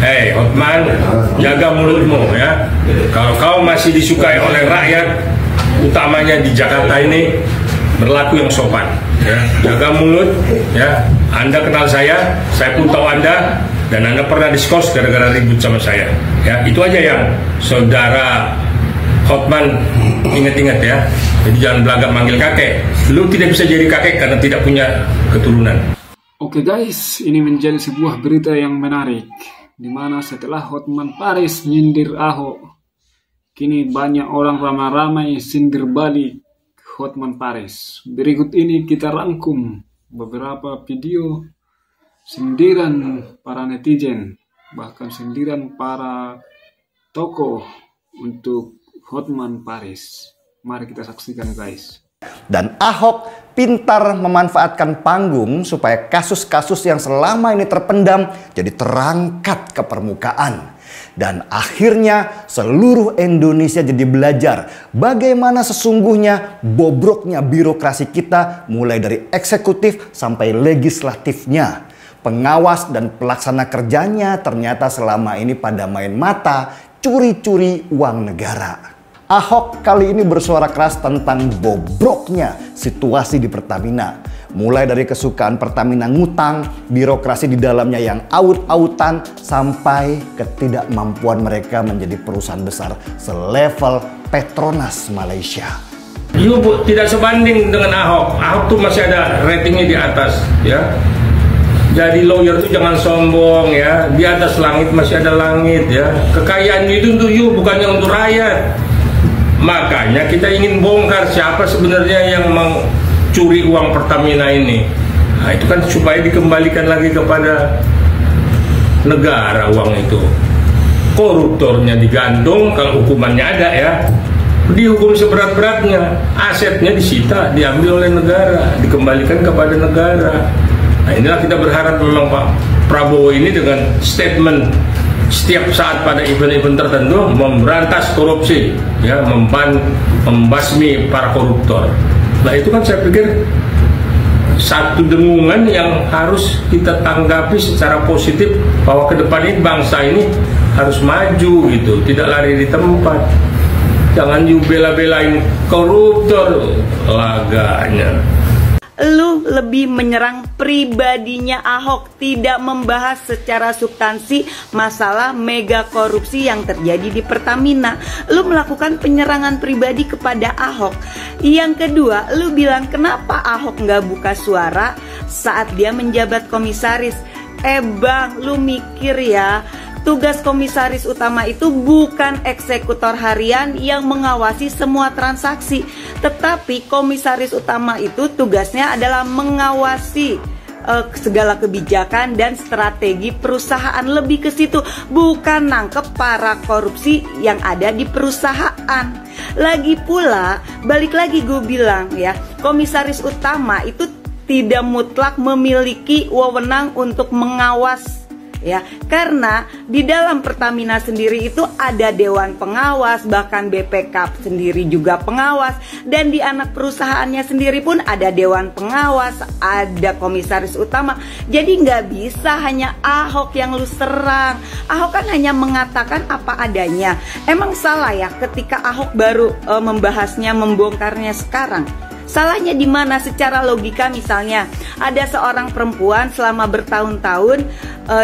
Hei Hotman, jaga mulutmu ya. Kalau kau masih disukai oleh rakyat, utamanya di Jakarta ini, berlaku yang sopan ya. Jaga mulut ya. Anda kenal saya pun tahu Anda, dan Anda pernah diskors gara-gara ribut sama saya ya. Itu aja yang saudara Hotman ingat-ingat ya. Jadi jangan belagak manggil kakek. Lu tidak bisa jadi kakek karena tidak punya keturunan. Oke guys, ini menjadi sebuah berita yang menarik, dimana setelah Hotman Paris nyindir Ahok, kini banyak orang ramai-ramai sindir balik Hotman Paris. Berikut ini kita rangkum beberapa video sindiran para netizen, bahkan sindiran para tokoh untuk Hotman Paris. Mari kita saksikan guys. Dan Ahok pintar memanfaatkan panggung supaya kasus-kasus yang selama ini terpendam jadi terangkat ke permukaan. Dan akhirnya seluruh Indonesia jadi belajar bagaimana sesungguhnya bobroknya birokrasi kita, mulai dari eksekutif sampai legislatifnya. Pengawas dan pelaksana kerjanya ternyata selama ini pada main mata curi-curi uang negara. Ahok kali ini bersuara keras tentang bobroknya situasi di Pertamina. Mulai dari kesukaan Pertamina ngutang, birokrasi di dalamnya yang aut-autan, sampai ketidakmampuan mereka menjadi perusahaan besar selevel Petronas Malaysia. You tidak sebanding dengan Ahok. Ahok tuh masih ada ratingnya di atas ya. Jadi lawyer tuh jangan sombong ya. Di atas langit masih ada langit ya. Kekayaan itu untuk you, bukannya untuk rakyat. Makanya kita ingin bongkar siapa sebenarnya yang mencuri uang Pertamina ini. Nah, itu kan supaya dikembalikan lagi kepada negara uang itu. Koruptornya digantung, kalau hukumannya ada ya, dihukum seberat-beratnya. Asetnya disita, diambil oleh negara, dikembalikan kepada negara. Nah, inilah kita berharap memang Pak Prabowo ini dengan statement setiap saat pada event-event tertentu memberantas korupsi ya, membasmi para koruptor. Nah, itu kan saya pikir satu dengungan yang harus kita tanggapi secara positif, bahwa ke depan ini bangsa ini harus maju gitu, tidak lari di tempat. Jangan you bela-belain koruptor laganya. Lu lebih menyerang pribadinya Ahok, tidak membahas secara substansi masalah mega korupsi yang terjadi di Pertamina. Lu melakukan penyerangan pribadi kepada Ahok. Yang kedua, lu bilang kenapa Ahok nggak buka suara saat dia menjabat komisaris. Bang, lu mikir ya, tugas komisaris utama itu bukan eksekutor harian yang mengawasi semua transaksi, tetapi komisaris utama itu tugasnya adalah mengawasi segala kebijakan dan strategi perusahaan, lebih ke situ, bukan nangkep para korupsi yang ada di perusahaan. Lagi pula, balik lagi gue bilang ya, komisaris utama itu tidak mutlak memiliki wewenang untuk mengawas ya, karena di dalam Pertamina sendiri itu ada dewan pengawas, bahkan BPK sendiri juga pengawas, dan di anak perusahaannya sendiri pun ada dewan pengawas, ada komisaris utama. Jadi nggak bisa hanya Ahok yang lu serang. Ahok kan hanya mengatakan apa adanya. Emang salah ya ketika Ahok baru membahasnya, membongkarnya sekarang? Salahnya di mana? Secara logika, misalnya ada seorang perempuan selama bertahun-tahun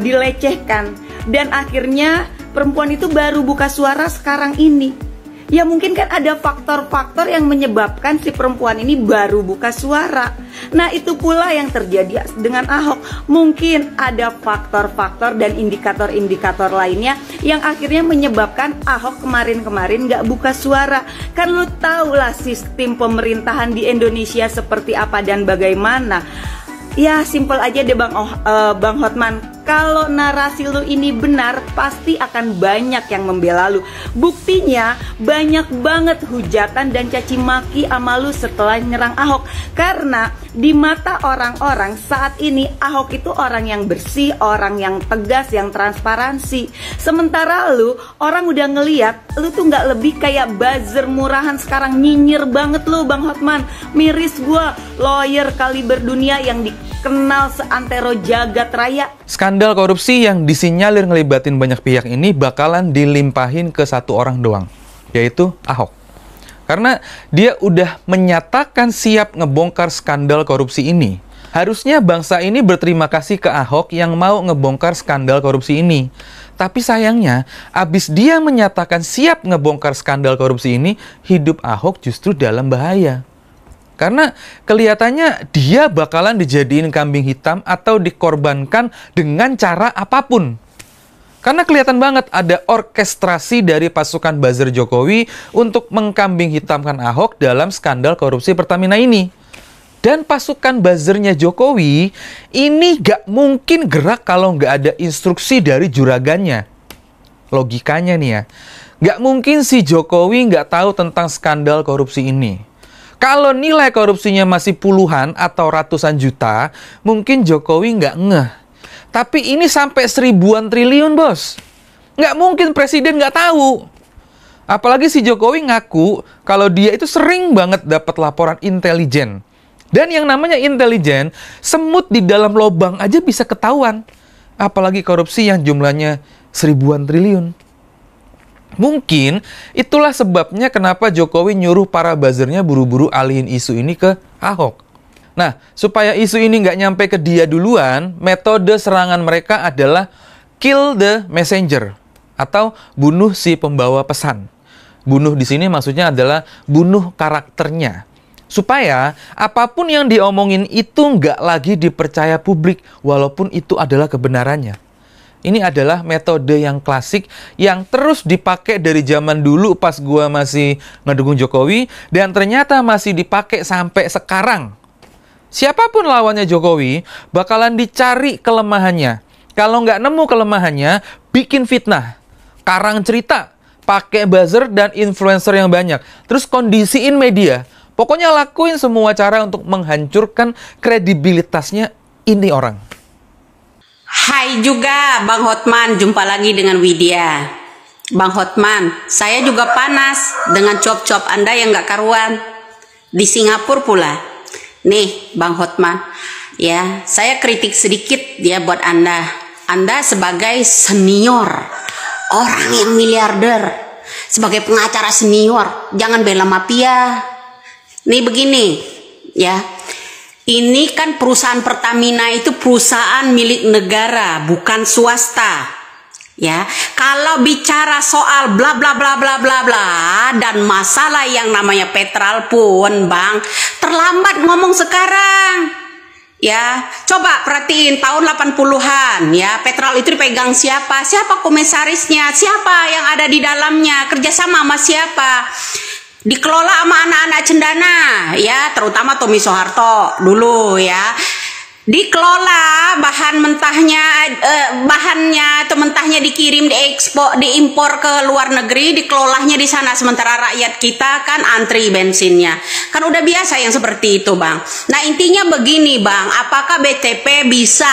dilecehkan, dan akhirnya perempuan itu baru buka suara sekarang ini. Ya mungkin kan ada faktor-faktor yang menyebabkan si perempuan ini baru buka suara. Nah, itu pula yang terjadi dengan Ahok. Mungkin ada faktor-faktor dan indikator-indikator lainnya yang akhirnya menyebabkan Ahok kemarin-kemarin gak buka suara. Kan lu tau lah sistem pemerintahan di Indonesia seperti apa dan bagaimana. Ya simpel aja deh Bang Hotman, kalau narasi lu ini benar, pasti akan banyak yang membela lu. Buktinya banyak banget hujatan dan caci maki sama lu setelah nyerang Ahok. Karena di mata orang-orang saat ini Ahok itu orang yang bersih, orang yang tegas, yang transparansi. Sementara lu, orang udah ngeliat lu tuh gak lebih kayak buzzer murahan sekarang. Nyinyir banget lu Bang Hotman, miris gua, lawyer kaliber dunia yang terkenal seantero jagat raya. Skandal korupsi yang disinyalir ngelibatin banyak pihak ini bakalan dilimpahin ke satu orang doang, yaitu Ahok. Karena dia udah menyatakan siap ngebongkar skandal korupsi ini. Harusnya bangsa ini berterima kasih ke Ahok yang mau ngebongkar skandal korupsi ini. Tapi sayangnya, abis dia menyatakan siap ngebongkar skandal korupsi ini, hidup Ahok justru dalam bahaya. Karena kelihatannya dia bakalan dijadiin kambing hitam atau dikorbankan dengan cara apapun. Karena kelihatan banget ada orkestrasi dari pasukan buzzer Jokowi untuk mengkambing hitamkan Ahok dalam skandal korupsi Pertamina ini. Dan pasukan buzzernya Jokowi ini gak mungkin gerak kalau nggak ada instruksi dari juragannya. Logikanya nih ya, gak mungkin si Jokowi nggak tahu tentang skandal korupsi ini. Kalau nilai korupsinya masih puluhan atau ratusan juta, mungkin Jokowi nggak ngeh. Tapi ini sampai 1000-an triliun, bos. Nggak mungkin presiden nggak tahu. Apalagi si Jokowi ngaku kalau dia itu sering banget dapat laporan intelijen. Dan yang namanya intelijen, semut di dalam lubang aja bisa ketahuan. Apalagi korupsi yang jumlahnya 1000-an triliun. Mungkin itulah sebabnya kenapa Jokowi nyuruh para buzzernya buru-buru alihin isu ini ke Ahok. Nah, supaya isu ini nggak nyampe ke dia duluan, metode serangan mereka adalah kill the messenger atau bunuh si pembawa pesan. Bunuh di sini maksudnya adalah bunuh karakternya. Supaya apapun yang diomongin itu nggak lagi dipercaya publik walaupun itu adalah kebenarannya. Ini adalah metode yang klasik yang terus dipakai dari zaman dulu pas gua masih ngedukung Jokowi dan ternyata masih dipakai sampai sekarang. Siapapun lawannya Jokowi bakalan dicari kelemahannya. Kalau nggak nemu kelemahannya, bikin fitnah, karang cerita, pakai buzzer dan influencer yang banyak. Terus kondisiin media. Pokoknya lakuin semua cara untuk menghancurkan kredibilitasnya ini orang. Hai juga Bang Hotman, jumpa lagi dengan Widya. Bang Hotman, saya juga panas dengan cop-cop Anda yang gak karuan. Di Singapura pula. Nih Bang Hotman, ya saya kritik sedikit ya buat Anda. Anda sebagai senior, orang yang miliarder, sebagai pengacara senior, jangan bela mafia. Nih begini, ya. Ini kan perusahaan Pertamina itu perusahaan milik negara, bukan swasta. Ya, kalau bicara soal bla bla bla bla bla bla dan masalah yang namanya petrol pun, Bang, terlambat ngomong sekarang. Ya, coba perhatiin tahun 80-an, ya, petrol itu dipegang siapa? Siapa komisarisnya? Siapa yang ada di dalamnya? Kerjasama sama siapa? Dikelola sama anak-anak cendana, ya, terutama Tommy Soeharto dulu, ya. Dikelola bahan mentahnya, bahannya atau mentahnya dikirim, diimpor ke luar negeri, dikelolanya di sana, sementara rakyat kita kan antri bensinnya. Kan udah biasa yang seperti itu, Bang. Nah, intinya begini, Bang, apakah BTP bisa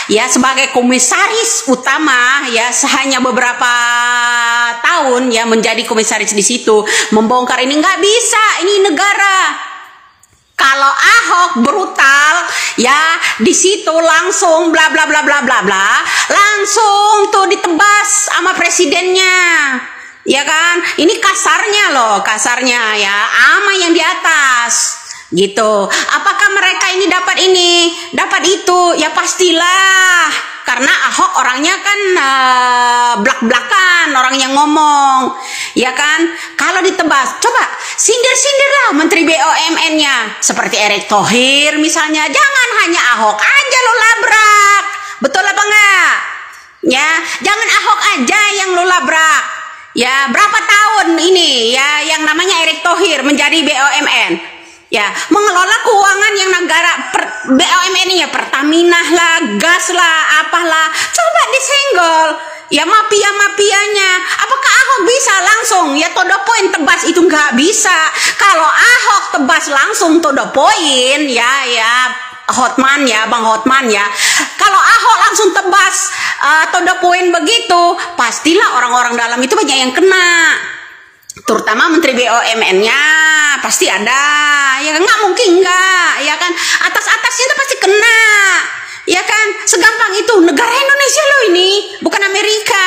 ya sebagai komisaris utama ya hanya beberapa tahun ya menjadi komisaris di situ membongkar ini? Nggak bisa, ini negara. Kalau Ahok brutal ya di situ langsung bla bla bla bla bla bla, langsung tuh ditebas sama presidennya. Ya kan? Ini kasarnya loh, kasarnya ya, ama yang di atas. Gitu. Apakah mereka ini dapat itu? Ya pastilah. Karena Ahok orangnya kan blak-blakan, orang yang ngomong, ya kan? Kalau ditebas, coba sindir-sindirlah Menteri BUMN-nya, seperti Erick Thohir misalnya. Jangan hanya Ahok aja lo labrak, betul apa enggak? Ya, jangan Ahok aja yang lo labrak. Ya, berapa tahun ini ya yang namanya Erick Thohir menjadi BUMN? Ya, mengelola keuangan yang negara BUMN ini ya, Pertamina lah, gas lah, apalah. Coba disenggol ya mafia-mafianya. Apakah Ahok bisa langsung ya to the point tebas? Itu nggak bisa. Kalau Ahok tebas langsung to the point ya Hotman ya, Bang Hotman ya. Kalau Ahok langsung tebas to the point begitu, pastilah orang-orang dalam itu banyak yang kena. terutama Menteri BUMN-nya pasti ada, ya kan? Nggak mungkin nggak, ya kan? Atas-atasnya itu pasti kena, ya kan? Segampang itu, negara Indonesia loh ini, bukan Amerika.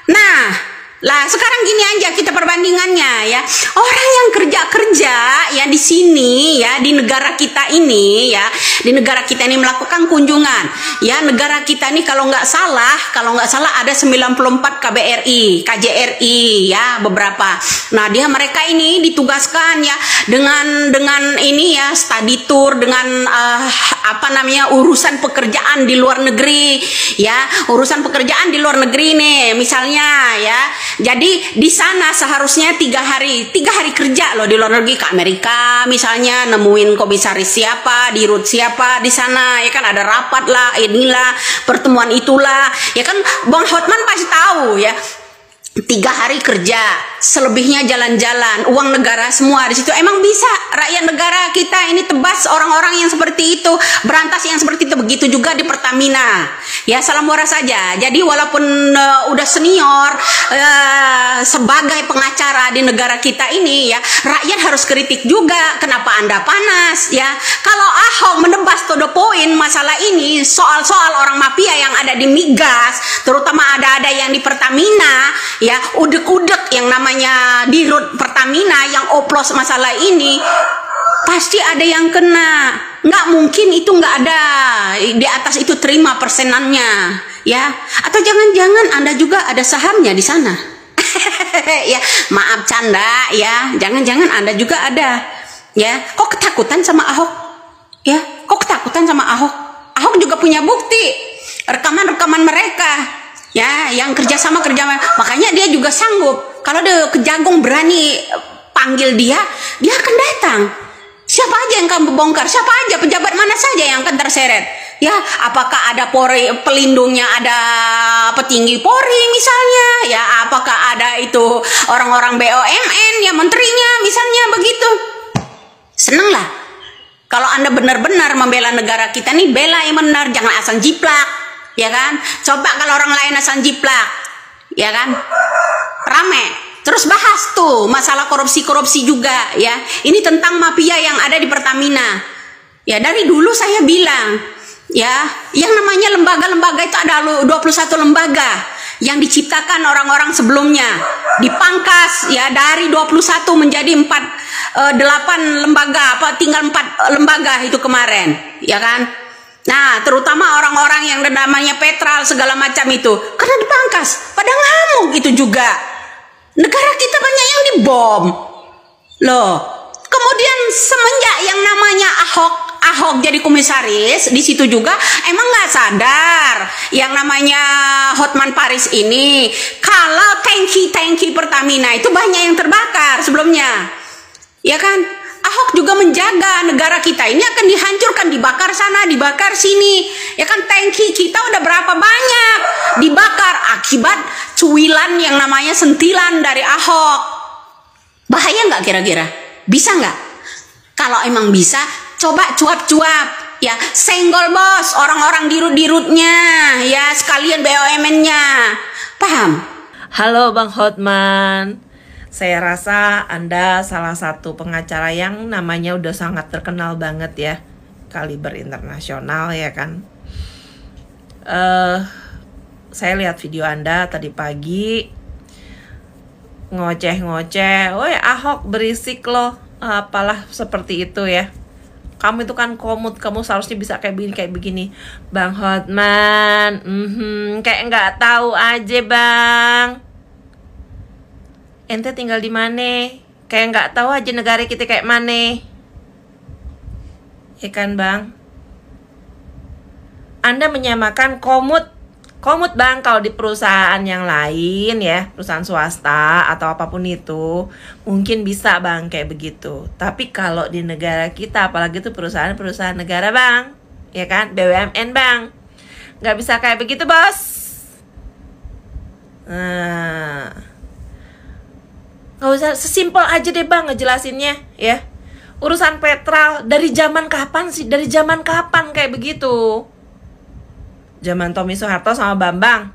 Nah, lah sekarang gini aja kita perbandingannya ya. Orang yang kerja ya di sini ya, di negara kita ini ya, di negara kita ini melakukan kunjungan ya. Negara kita ini kalau nggak salah ada 94 KBRI, KJRI ya beberapa. Nah, mereka ini ditugaskan ya dengan ini ya, study tour, dengan urusan pekerjaan di luar negeri ya, urusan pekerjaan di luar negeri nih misalnya ya. Jadi di sana seharusnya 3 hari kerja loh di luar negeri, ke Amerika misalnya, nemuin komisaris siapa, dirut siapa di sana, ya kan, ada rapat lah, inilah pertemuan itulah, ya kan. Bang Hotman pasti tahu ya. 3 hari kerja, selebihnya jalan-jalan, uang negara semua di situ. Emang bisa rakyat negara kita ini tebas orang-orang yang seperti itu, berantas yang seperti itu? Begitu juga di Pertamina. Ya, salam waras saja. Jadi walaupun udah senior sebagai pengacara di negara kita ini ya, rakyat harus kritik juga. Kenapa Anda panas ya? Kalau Ahok menebas to the point masalah ini, soal-soal orang mafia yang ada di migas, terutama ada yang di Pertamina ya, udek-udek yang namanya dirut Pertamina yang oplos masalah ini, pasti ada yang kena. Nggak mungkin itu nggak ada di atas itu terima persenannya ya. Atau jangan-jangan Anda juga ada sahamnya di sana. Ya, maaf canda ya, jangan-jangan Anda juga ada ya. Kok ketakutan sama Ahok ya? Kok ketakutan sama Ahok? Ahok juga punya bukti, rekaman-rekaman mereka ya, yang kerjasama, makanya dia juga sanggup. Kalau dia Kejagung berani panggil dia akan datang. Siapa aja yang akan bongkar, siapa aja, pejabat mana saja yang akan terseret ya. Apakah ada Polri pelindungnya, ada petinggi Polri misalnya ya, apakah ada itu orang-orang BUMN ya, menterinya misalnya begitu. Seneng lah kalau Anda benar-benar membela negara kita nih, bela yang benar, jangan asal jiplak. Ya kan, coba kalau orang lain asal jiplak, ya kan, rame. Terus bahas tuh masalah korupsi juga ya. Ini tentang mafia yang ada di Pertamina. Ya, dari dulu saya bilang ya, yang namanya lembaga-lembaga itu ada 21 lembaga yang diciptakan orang-orang sebelumnya, dipangkas ya dari 21 menjadi 8 lembaga, tinggal 4 lembaga itu kemarin, ya kan. Nah, terutama orang-orang yang namanya Petral segala macam itu, karena dipangkas, pada ngamuk itu juga. Negara kita banyak yang dibom loh. Kemudian semenjak yang namanya Ahok jadi komisaris di situ juga, emang nggak sadar yang namanya Hotman Paris ini, kalau tangki Pertamina itu banyak yang terbakar sebelumnya, ya kan. Ahok juga menjaga negara kita ini akan dihancurkan, dibakar sana, dibakar sini, ya kan. Tangki kita udah berapa banyak dibakar akibat cuilan yang namanya sentilan dari Ahok. Bahaya nggak kira-kira? Bisa nggak? Kalau emang bisa, coba cuap-cuap ya, senggol bos orang-orang dirut-dirutnya ya, sekalian BUMN-nya, paham? Halo Bang Hotman, saya rasa Anda salah satu pengacara yang namanya udah sangat terkenal banget ya, kaliber internasional ya kan. Saya lihat video Anda tadi pagi ngoceh-ngoceh, woi Ahok berisik loh, apalah seperti itu ya. Kamu itu kan komut, kamu seharusnya bisa kayak begini. Bang Hotman, kayak nggak tahu aja bang. Ente tinggal di mana? Kayak nggak tahu aja negara kita kayak mana. Ya kan bang? Anda menyamakan komut bang, kalau di perusahaan yang lain ya, perusahaan swasta atau apapun itu, mungkin bisa bang kayak begitu. Tapi kalau di negara kita, apalagi itu perusahaan negara bang, ya kan, BUMN bang, nggak bisa kayak begitu bos. Nah, nggak usah, sesimpel aja deh bang ngejelasinnya ya. Urusan Petral dari zaman kapan sih? Dari zaman kapan kayak begitu? Zaman Tommy Soeharto sama Bambang.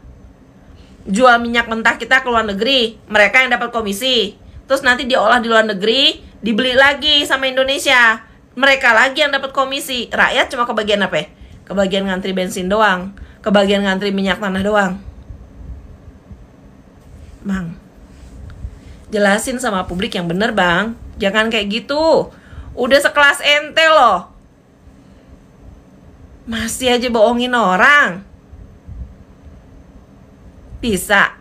Jual minyak mentah kita ke luar negeri, mereka yang dapat komisi. terus nanti diolah di luar negeri, dibeli lagi sama Indonesia. Mereka lagi yang dapat komisi. Rakyat cuma kebagian apa ya? Kebagian ngantri bensin doang, kebagian ngantri minyak tanah doang. Bang, jelasin sama publik yang bener bang. Jangan kayak gitu. Udah sekelas ente loh, masih aja bohongin orang. Bisa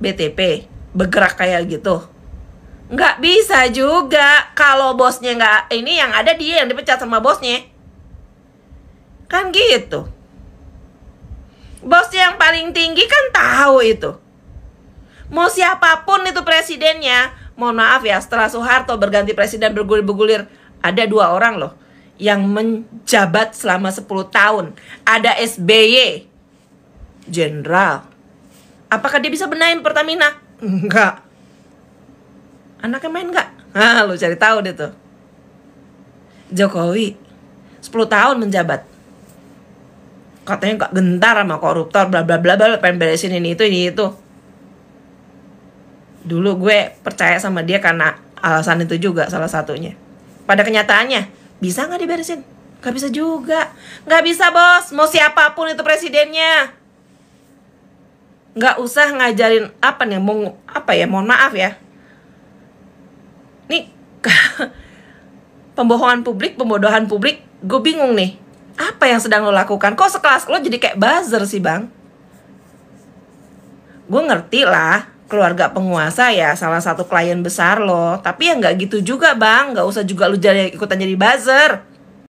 BTP bergerak kayak gitu? Nggak bisa juga. Kalau bosnya nggak ini, yang ada dia yang dipecat sama bosnya. Kan gitu. Bos yang paling tinggi kan tahu itu. Mau siapapun itu presidennya. Mohon maaf ya, setelah Soeharto berganti presiden bergulir-gulir, ada 2 orang loh yang menjabat selama 10 tahun. Ada SBY, jenderal. Apakah dia bisa benahin Pertamina? Enggak. Anaknya main enggak? Nah, lu cari tahu deh tuh. Jokowi 10 tahun menjabat. Katanya gak gentar sama koruptor, bla bla bla bla, pengen beresin ini itu. Dulu gue percaya sama dia karena alasan itu juga salah satunya. Pada kenyataannya, bisa gak diberesin? Gak bisa juga. Gak bisa bos, mau siapapun itu presidennya. Gak usah ngajarin apa nih, mohon maaf ya. Nih, pembohongan publik, pembodohan publik, gue bingung nih. Apa yang sedang lo lakukan? Kok sekelas lo jadi kayak buzzer sih bang? Gue ngerti lah, keluarga penguasa ya salah satu klien besar lo. Tapi ya gak gitu juga bang, gak usah juga lo ikutan jadi buzzer.